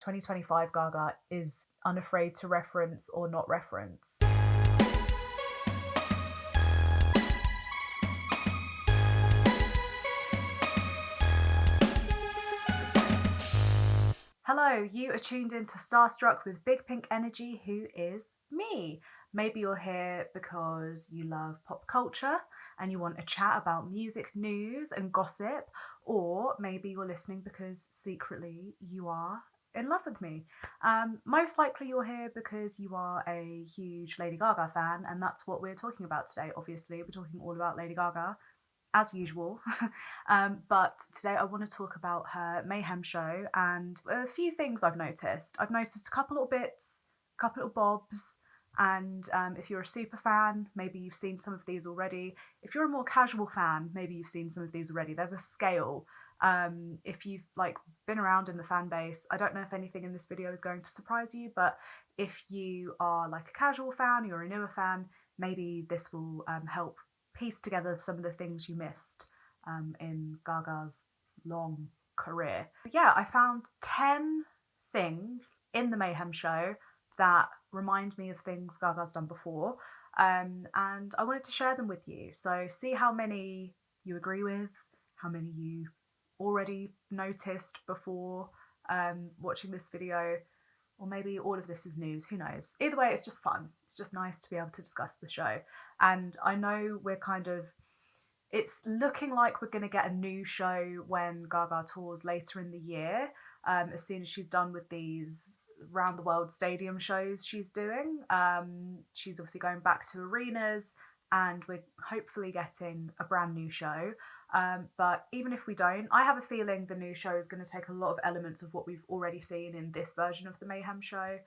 2025 Gaga is unafraid to reference or not reference. Hello, you are tuned in to Starstruck with Big Pink Energy, who is me. Maybe you're here because you love pop culture and you want a chat about music news and gossip, or maybe you're listening because secretly you are in love with me. Most likely you're here because you are a huge Lady Gaga fan, and that's what we're talking about today. Obviously, we're talking all about Lady Gaga, as usual. But today I want to talk about her Mayhem show and a few things I've noticed. I've noticed a couple little bits, a couple little bobs, and if you're a super fan, maybe you've seen some of these already. If you're a more casual fan, maybe you've seen some of these already. There's a scale. If you've been around in the fan base, I don't know if anything in this video is going to surprise you, but if you are a casual fan, you're a newer fan, maybe this will help piece together some of the things you missed in Gaga's long career. Yeah, I found 10 things in the Mayhem show that remind me of things Gaga's done before, and I wanted to share them with you. So see how many you agree with, how many you already noticed before watching this video, or maybe all of this is news, who knows. Either way, it's just fun. It's just nice to be able to discuss the show. And I know it's looking like we're going to get a new show when Gaga tours later in the year, as soon as she's done with these round the world stadium shows she's doing. She's obviously going back to arenas, and we're hopefully getting a brand new show. But even if we don't, I have a feeling the new show is going to take a lot of elements of what we've already seen in this version of the Mayhem show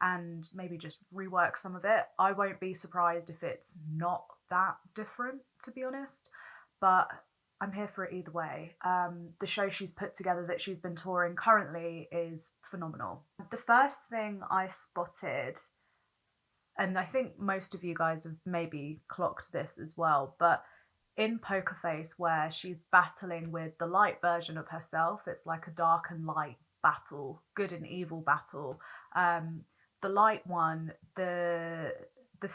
and maybe just rework some of it. I won't be surprised if it's not that different, to be honest, but I'm here for it either way. The show she's put together that she's been touring currently is phenomenal. The first thing I spotted, and I think most of you guys have maybe clocked this as well, but in Poker Face, where she's battling with the light version of herself, it's like a dark and light battle, good and evil battle. The light one, the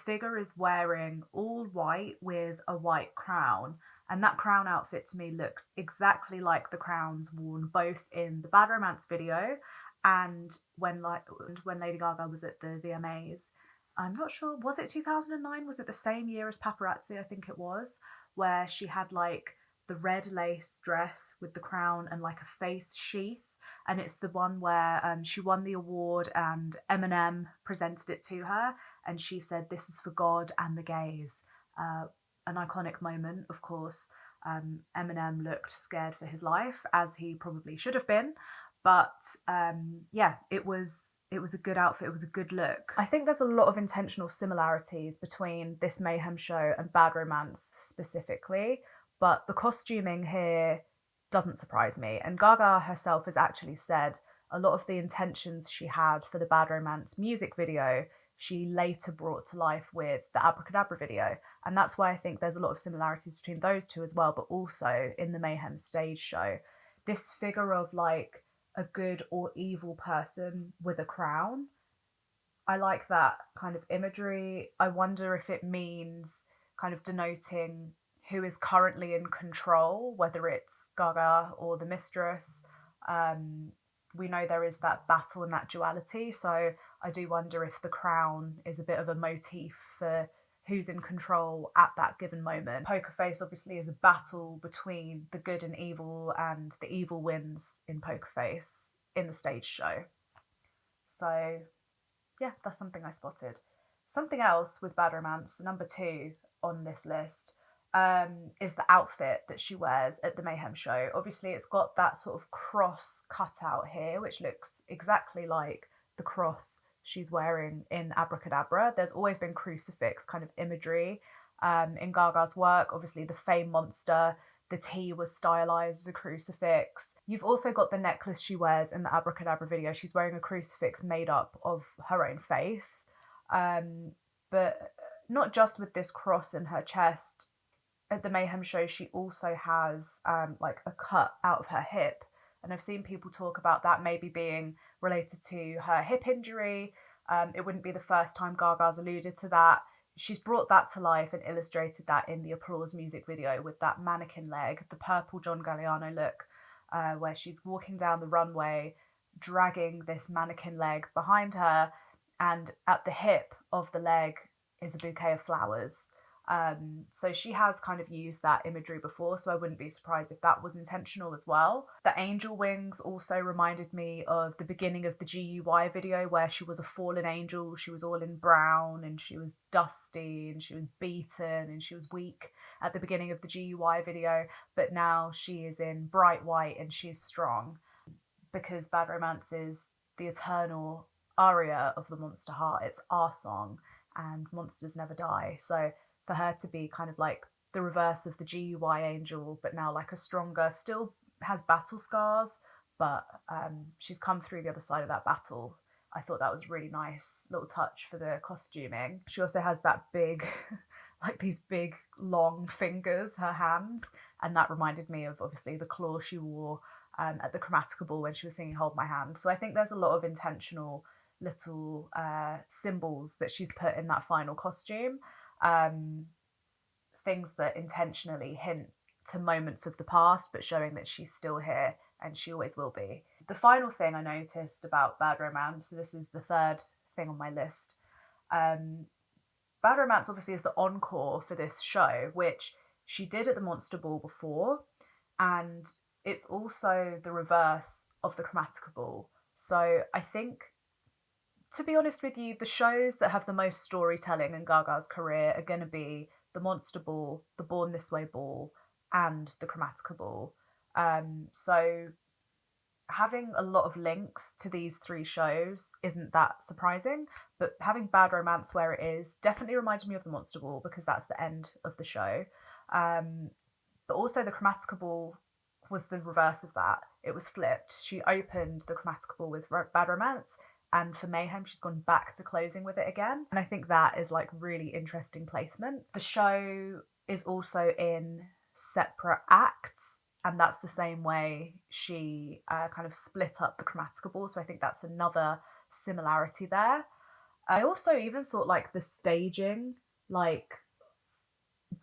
figure is wearing all white with a white crown, and that crown outfit to me looks exactly like the crowns worn both in the Bad Romance video and when Lady Gaga was at the VMAs. I'm not sure, was it 2009? Was it the same year as Paparazzi? I think it was, where she had the red lace dress with the crown and a face sheath. And it's the one where she won the award and Eminem presented it to her and she said, "This is for God and the gays." An iconic moment, of course. Eminem looked scared for his life, as he probably should have been. But yeah, it was a good outfit. It was a good look. I think there's a lot of intentional similarities between this Mayhem show and Bad Romance specifically, but the costuming here doesn't surprise me. And Gaga herself has actually said a lot of the intentions she had for the Bad Romance music video, she later brought to life with the Abracadabra video. And that's why I think there's a lot of similarities between those two as well, but also in the Mayhem stage show. This figure of a good or evil person with a crown, I like that kind of imagery. I wonder if it means kind of denoting who is currently in control, whether it's Gaga or the Mistress. We know there is that battle and that duality, so I do wonder if the crown is a bit of a motif for who's in control at that given moment. Poker Face obviously is a battle between the good and evil, and the evil wins in Poker Face in the stage show. So yeah, that's something I spotted. Something else with Bad Romance, number 2 on this list, is the outfit that she wears at the Mayhem show. Obviously it's got that sort of cross cutout here, which looks exactly like the cross she's wearing in Abracadabra. There's always been crucifix kind of imagery in Gaga's work. Obviously the Fame monster, the T was stylized as a crucifix. You've also got the necklace she wears in the Abracadabra video. She's wearing a crucifix made up of her own face. But not just with this cross in her chest. At the Mayhem show, she also has a cut out of her hip. And I've seen people talk about that maybe being related to her hip injury. It wouldn't be the first time Gaga's alluded to that. She's brought that to life and illustrated that in the Applause music video with that mannequin leg, the purple John Galliano look, where she's walking down the runway, dragging this mannequin leg behind her, and at the hip of the leg is a bouquet of flowers. So she has kind of used that imagery before, so I wouldn't be surprised if that was intentional as well. The angel wings also reminded me of the beginning of the GUY video where she was a fallen angel. She was all in brown and she was dusty and she was beaten and she was weak at the beginning of the GUY video, but now she is in bright white and she's strong, because Bad Romance is the eternal aria of the Monster Heart. It's our song and monsters never die. So for her to be kind of like the reverse of the GUY angel, but now like a stronger, still has battle scars, but she's come through the other side of that battle. I thought that was a really nice little touch for the costuming. She also has that big, like these big long fingers, her hands, and that reminded me of obviously the claw she wore at the Chromatica ball when she was singing Hold My Hand. So I think there's a lot of intentional little symbols that she's put in that final costume. Things that intentionally hint to moments of the past, but showing that she's still here and she always will be. The final thing I noticed about Bad Romance, so this is the third thing on my list, Bad Romance obviously is the encore for this show, which she did at the Monster Ball before, and it's also the reverse of the Chromatica Ball. So I think, to be honest with you, the shows that have the most storytelling in Gaga's career are going to be the Monster Ball, the Born This Way Ball, and the Chromatica Ball. So having a lot of links to these three shows isn't that surprising, but having Bad Romance where it is definitely reminded me of the Monster Ball because that's the end of the show. But also the Chromatica Ball was the reverse of that. It was flipped. She opened the Chromatica Ball with Bad Romance, and for Mayhem, she's gone back to closing with it again. And I think that is like really interesting placement. The show is also in separate acts, and that's the same way she kind of split up the Chromatica Ball. So I think that's another similarity there. I also even thought like the staging, like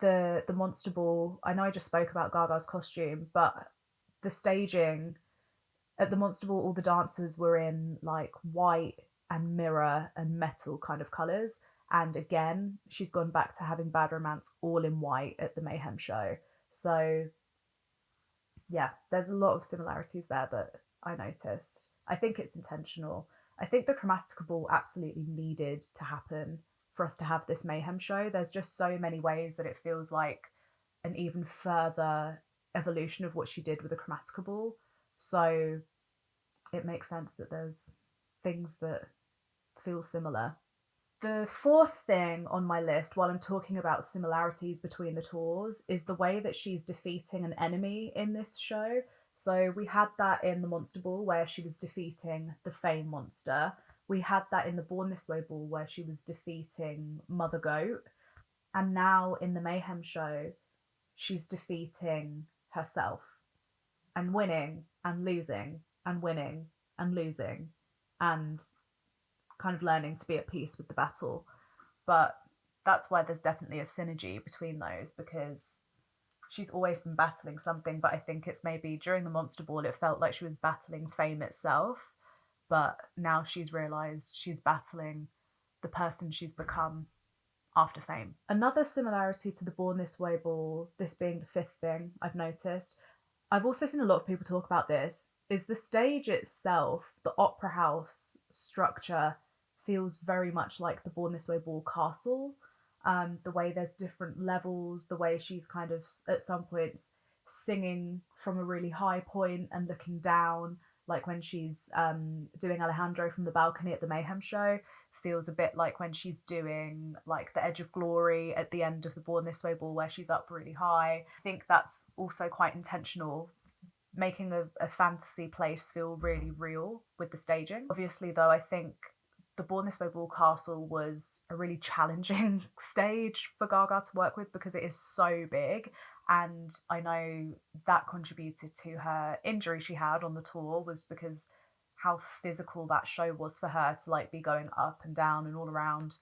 the Monster Ball, I know I just spoke about Gaga's costume, but the staging at the Monster Ball, all the dancers were in like white and mirror and metal kind of colours. And again, she's gone back to having Bad Romance all in white at the Mayhem show. So yeah, there's a lot of similarities there that I noticed. I think it's intentional. I think the Chromatica Ball absolutely needed to happen for us to have this Mayhem show. There's just so many ways that it feels like an even further evolution of what she did with the Chromatica Ball. So it makes sense that there's things that feel similar. The fourth thing on my list, while I'm talking about similarities between the tours, is the way that she's defeating an enemy in this show. So we had that in the Monster Ball where she was defeating the Fame Monster. We had that in the Born This Way Ball where she was defeating Mother Goat. And now in the Mayhem show, she's defeating herself and winning and losing and winning and losing and kind of learning to be at peace with the battle. But that's why there's definitely a synergy between those, because she's always been battling something, but I think it's maybe during the Monster Ball it felt like she was battling fame itself, but now she's realised she's battling the person she's become after fame. Another similarity to the Born This Way Ball, this being the fifth thing I've noticed, I've also seen a lot of people talk about this, is the stage itself, the opera house structure feels very much like the Born This Way Ball castle. The way there's different levels, the way she's kind of at some points singing from a really high point and looking down, like when she's doing Alejandro from the balcony at the Mayhem show, feels a bit like when she's doing like the Edge of Glory at the end of the Born This Way Ball where she's up really high. I think that's also quite intentional, making a fantasy place feel really real with the staging. Obviously though, I think the Born This Way Ball Castle was a really challenging stage for Gaga to work with because it is so big, and I know that contributed to her injury she had on the tour, was because how physical that show was for her to like be going up and down and all around.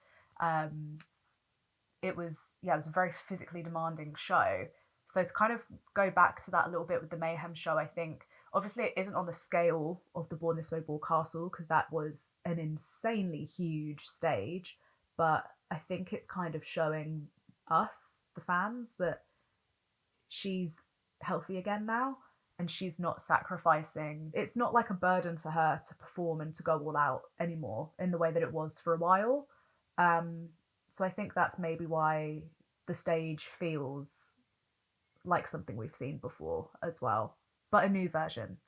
It was a very physically demanding show. So to kind of go back to that a little bit with the Mayhem show, I think obviously it isn't on the scale of the Born This Way Ball Castle, because that was an insanely huge stage, but I think it's kind of showing us, the fans, that she's healthy again now, and she's not sacrificing. It's not like a burden for her to perform and to go all out anymore in the way that it was for a while. So I think that's maybe why the stage feels like something we've seen before as well, but a new version.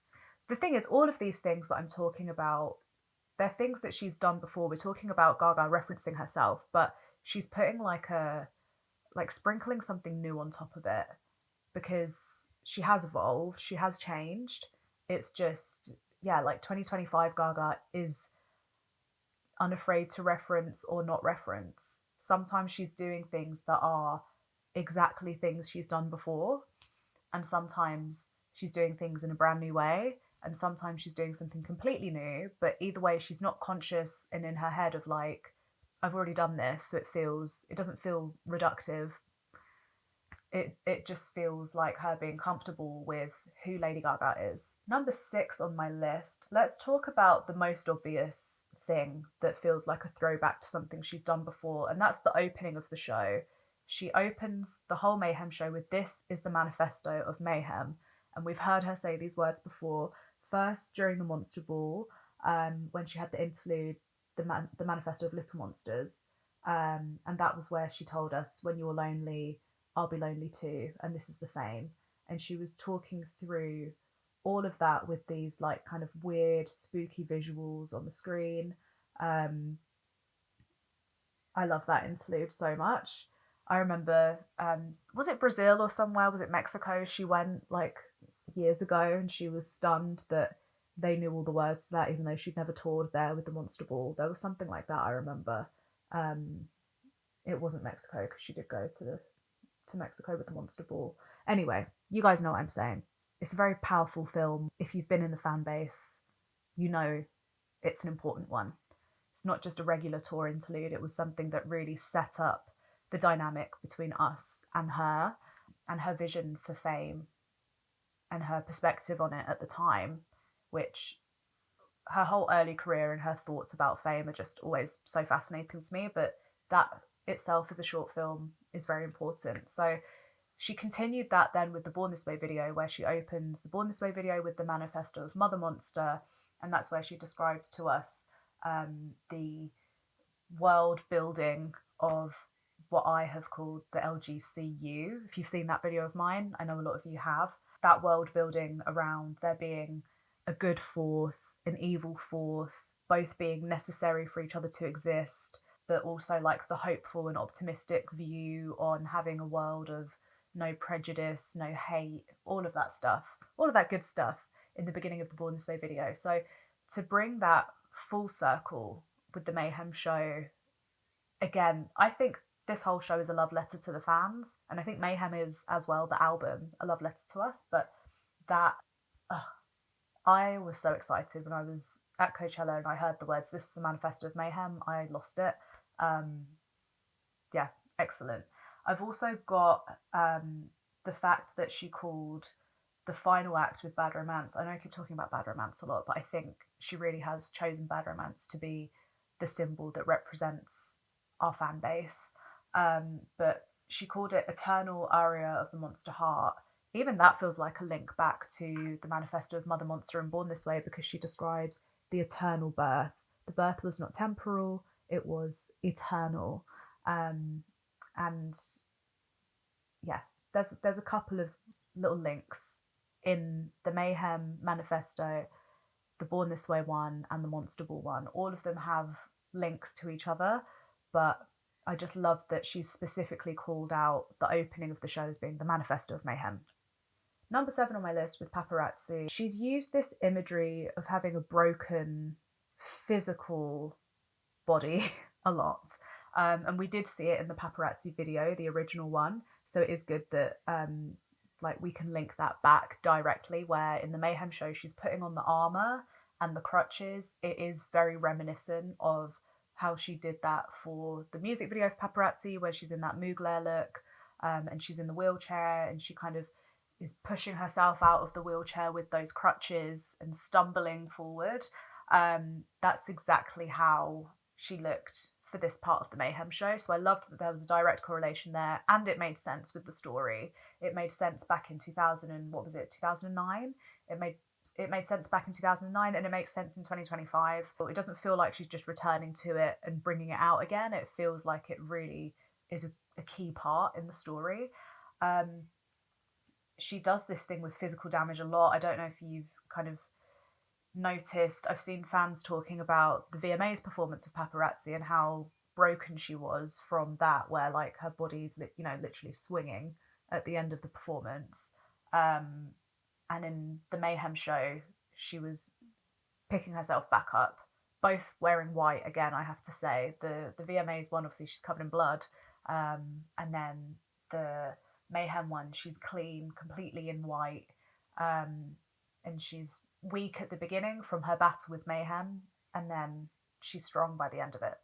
The thing is, all of these things that I'm talking about, they're things that she's done before. We're talking about Gaga referencing herself, but she's putting sprinkling something new on top of it, because she has evolved, she has changed. It's just, 2025 Gaga is unafraid to reference or not reference. Sometimes she's doing things that are exactly things she's done before, and sometimes she's doing things in a brand new way, and sometimes she's doing something completely new, but either way she's not conscious and in her head of like, I've already done this, so it doesn't feel reductive. It just feels like her being comfortable with who Lady Gaga is. Number 6 on my list, let's talk about the most obvious thing that feels like a throwback to something she's done before, and that's the opening of the show. She opens the whole Mayhem show with "This is the Manifesto of Mayhem," and we've heard her say these words before. First, during the Monster Ball, when she had the interlude, the Manifesto of Little Monsters, and that was where she told us, "When you're lonely, I'll be lonely too, and this is the fame." And she was talking through all of that with these like kind of weird, spooky visuals on the screen. I love that interlude so much. I remember, was it Brazil or somewhere? Was it Mexico? She went like years ago, and she was stunned that they knew all the words to that, even though she'd never toured there with the Monster Ball. There was something like that, I remember. It wasn't Mexico, because she did go to Mexico with the Monster Ball. Anyway, you guys know what I'm saying. It's a very powerful film. If you've been in the fan base, you know it's an important one. It's not just a regular tour interlude. It was something that really set up the dynamic between us and her vision for fame and her perspective on it at the time, which her whole early career and her thoughts about fame are just always so fascinating to me, but that itself as a short film is very important. So she continued that then with the Born This Way video, where she opens the Born This Way video with the Manifesto of Mother Monster, and that's where she describes to us the world building of what I have called the LGCU. If you've seen that video of mine, I know a lot of you have. That world building around there being a good force, an evil force, both being necessary for each other to exist, but also like the hopeful and optimistic view on having a world of no prejudice, no hate, all of that stuff, all of that good stuff in the beginning of the Born This Way video. So to bring that full circle with the Mayhem show, again, I think this whole show is a love letter to the fans, and I think Mayhem is as well, the album, a love letter to us. But that, I was so excited when I was at Coachella and I heard the words, "This is the Manifesto of Mayhem." I lost it. Excellent. I've also got the fact that she called the final act with Bad Romance. I know I keep talking about Bad Romance a lot, but I think she really has chosen Bad Romance to be the symbol that represents our fan base. But she called it Eternal Aria of the Monster Heart. Even that feels like a link back to the Manifesto of Mother Monster and Born This Way, because she describes the eternal birth. The birth was not temporal, it was eternal. There's a couple of little links in the Mayhem Manifesto, the Born This Way one, and the Monster Ball one. All of them have links to each other, but I just love that she's specifically called out the opening of the show as being the Manifesto of Mayhem. Number 7 on my list with Paparazzi, she's used this imagery of having a broken physical body a lot. And we did see it in the Paparazzi video, the original one. So it is good that we can link that back directly, where in the Mayhem show she's putting on the armour and the crutches, it is very reminiscent of how she did that for the music video of Paparazzi, where she's in that Mugler look, and she's in the wheelchair, and she kind of is pushing herself out of the wheelchair with those crutches and stumbling forward. That's exactly how she looked for this part of the Mayhem show. So I loved that there was a direct correlation there, and it made sense with the story. It made sense back in 2009. It made sense back in 2009, and it makes sense in 2025. But it doesn't feel like she's just returning to it and bringing it out again. It feels like it really is a key part in the story. She does this thing with physical damage a lot. I don't know if you've kind of noticed, I've seen fans talking about the VMA's performance of Paparazzi and how broken she was from that, where like her body's literally swinging at the end of the performance. And in the Mayhem show, she was picking herself back up, both wearing white again, I have to say. The VMA's one, obviously she's covered in blood, and then the Mayhem one, she's clean, completely in white, and she's weak at the beginning from her battle with Mayhem, and then she's strong by the end of it.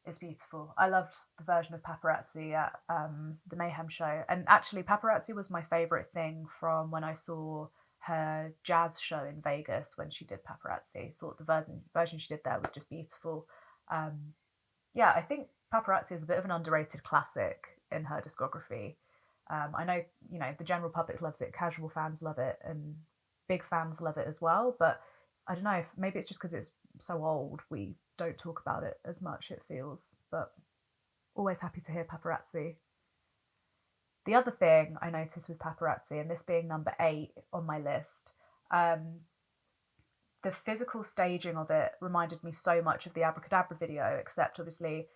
It's beautiful. I loved the version of Paparazzi at the Mayhem show, and actually Paparazzi was my favourite thing from when I saw her jazz show in Vegas when she did Paparazzi. I thought the version she did there was just beautiful. Yeah, I think Paparazzi is a bit of an underrated classic in her discography. I know, the general public loves it, casual fans love it, and big fans love it as well, but I don't know, if maybe it's just because it's so old, we don't talk about it as much, it feels, but always happy to hear Paparazzi. The other thing I noticed with Paparazzi, and this being number 8 on my list, the physical staging of it reminded me so much of the Abracadabra video, except obviously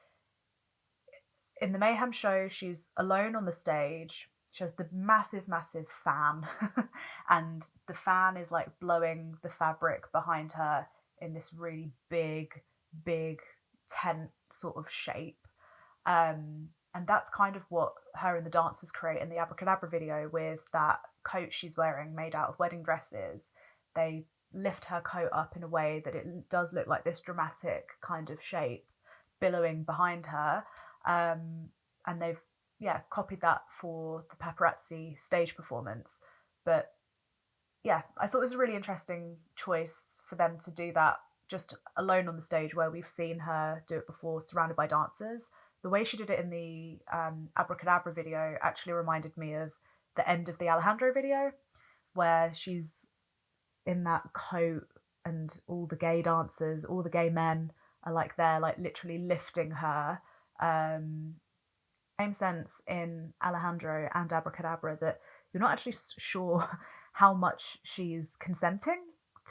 in the Mayhem show, she's alone on the stage. She has the massive, massive fan, and the fan is like blowing the fabric behind her in this really big, big tent sort of shape. And that's kind of what her and the dancers create in the Abracadabra video with that coat she's wearing made out of wedding dresses. They lift her coat up in a way that it does look like this dramatic kind of shape billowing behind her. And they've copied that for the Paparazzi stage performance. But yeah, I thought it was a really interesting choice for them to do that just alone on the stage, where we've seen her do it before surrounded by dancers. The way she did it in the Abracadabra video actually reminded me of the end of the Alejandro video, where she's in that coat and all the gay dancers, all the gay men are like there, like literally lifting her. Same sense in Alejandro and Abracadabra, that you're not actually sure how much she's consenting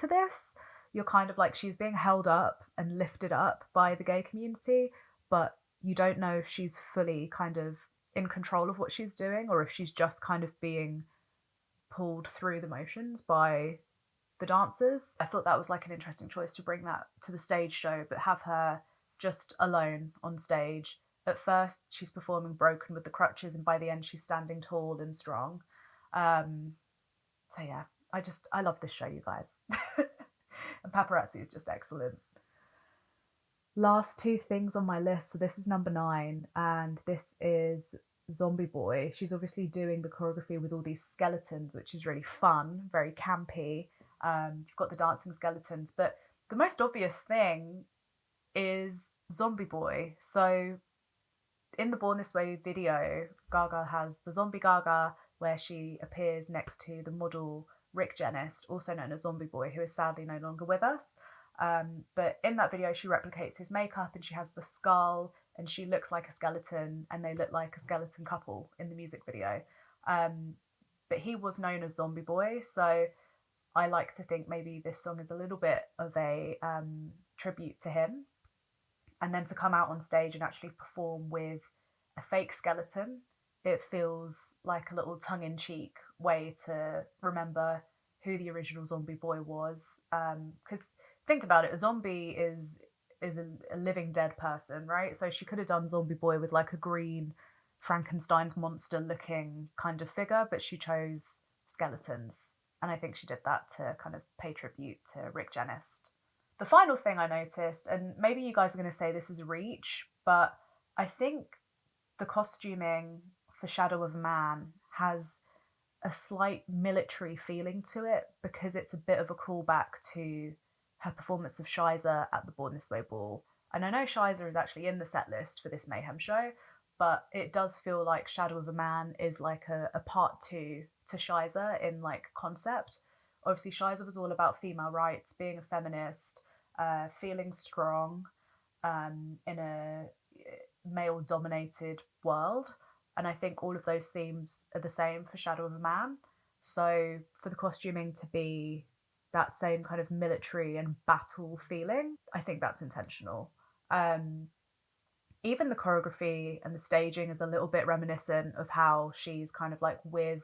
to this. You're kind of like, she's being held up and lifted up by the gay community, but you don't know if she's fully kind of in control of what she's doing, or if she's just kind of being pulled through the motions by the dancers. I thought that was like an interesting choice to bring that to the stage show, but have her just alone on stage. At first, she's performing broken with the crutches, and by the end, she's standing tall and strong. So yeah, I love this show, you guys. And Paparazzi is just excellent. Last 2 things on my list. So this is number 9, and this is Zombie Boy. She's obviously doing the choreography with all these skeletons, which is really fun, very campy. You've got the dancing skeletons, but the most obvious thing is Zombie Boy. So in the Born This Way video, Gaga has the Zombie Gaga, where she appears next to the model Rick Genest, also known as Zombie Boy, who is sadly no longer with us. But in that video, she replicates his makeup, and she has the skull, and she looks like a skeleton, and they look like a skeleton couple in the music video. But he was known as Zombie Boy, so I like to think maybe this song is a little bit of a tribute to him. And then to come out on stage and actually perform with a fake skeleton, it feels like a little tongue-in-cheek way to remember who the original Zombie Boy was. Because think about it, a zombie is a living dead person, right? So she could have done Zombie Boy with like a green Frankenstein's monster looking kind of figure, but she chose skeletons. And I think she did that to kind of pay tribute to Rick Genest. The final thing I noticed, and maybe you guys are going to say this is a reach, but I think the costuming for Shadow of a Man has a slight military feeling to it, because it's a bit of a callback to her performance of Shiza at the Born This Way ball. And I know Shiza is actually in the set list for this Mayhem show, but it does feel like Shadow of a Man is like a part two to Shiza in like concept. Obviously, Shiza was all about female rights, being a feminist, feeling strong in a male-dominated world. And I think all of those themes are the same for Shadow of a Man. So for the costuming to be that same kind of military and battle feeling, I think that's intentional. Even the choreography and the staging is a little bit reminiscent of how she's kind of like with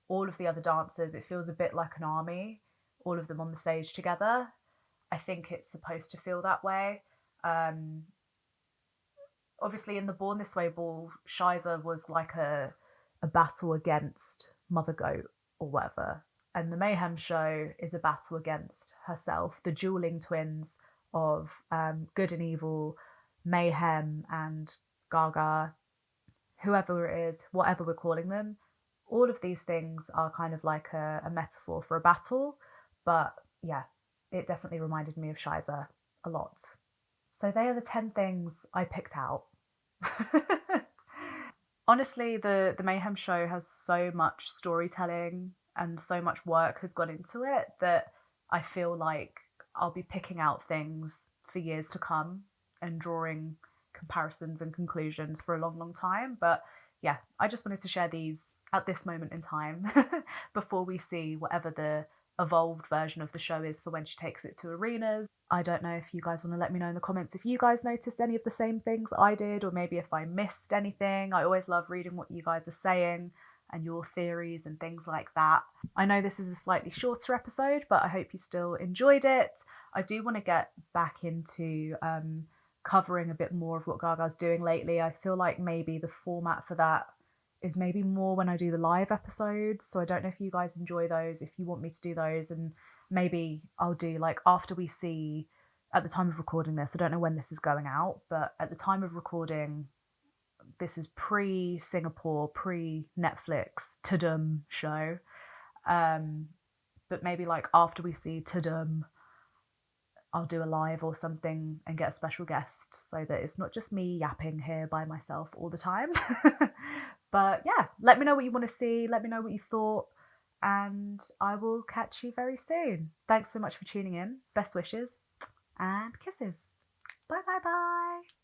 all of the other dancers. It feels a bit like an army, all of them on the stage together. I think it's supposed to feel that way. Obviously, in the Born This Way ball, Shiza was like a battle against Mother Goat or whatever. And the Mayhem show is a battle against herself, the dueling twins of good and evil, Mayhem and Gaga, whoever it is, whatever we're calling them. All of these things are kind of like a metaphor for a battle. But yeah, it definitely reminded me of Shiza a lot. So they are the 10 things I picked out. Honestly, the Mayhem show has so much storytelling and so much work has gone into it that I feel like I'll be picking out things for years to come and drawing comparisons and conclusions for a long, long time. But yeah, I just wanted to share these at this moment in time before we see whatever the evolved version of the show is for when she takes it to arenas. I don't know if you guys want to let me know in the comments if you guys noticed any of the same things I did, or maybe if I missed anything. I always love reading what you guys are saying and your theories and things like that. I know this is a slightly shorter episode, but I hope you still enjoyed it. I do want to get back into covering a bit more of what Gaga's doing lately. I feel like maybe the format for that is maybe more when I do the live episodes. So I don't know if you guys enjoy those, if you want me to do those, and maybe I'll do like after we see, at the time of recording this, I don't know when this is going out, but at the time of recording, this is pre-Singapore, pre-Netflix Tudum show. But maybe like after we see Tudum, I'll do a live or something and get a special guest so that it's not just me yapping here by myself all the time. But yeah, let me know what you want to see. Let me know what you thought. And I will catch you very soon. Thanks so much for tuning in. Best wishes and kisses. Bye, bye, bye.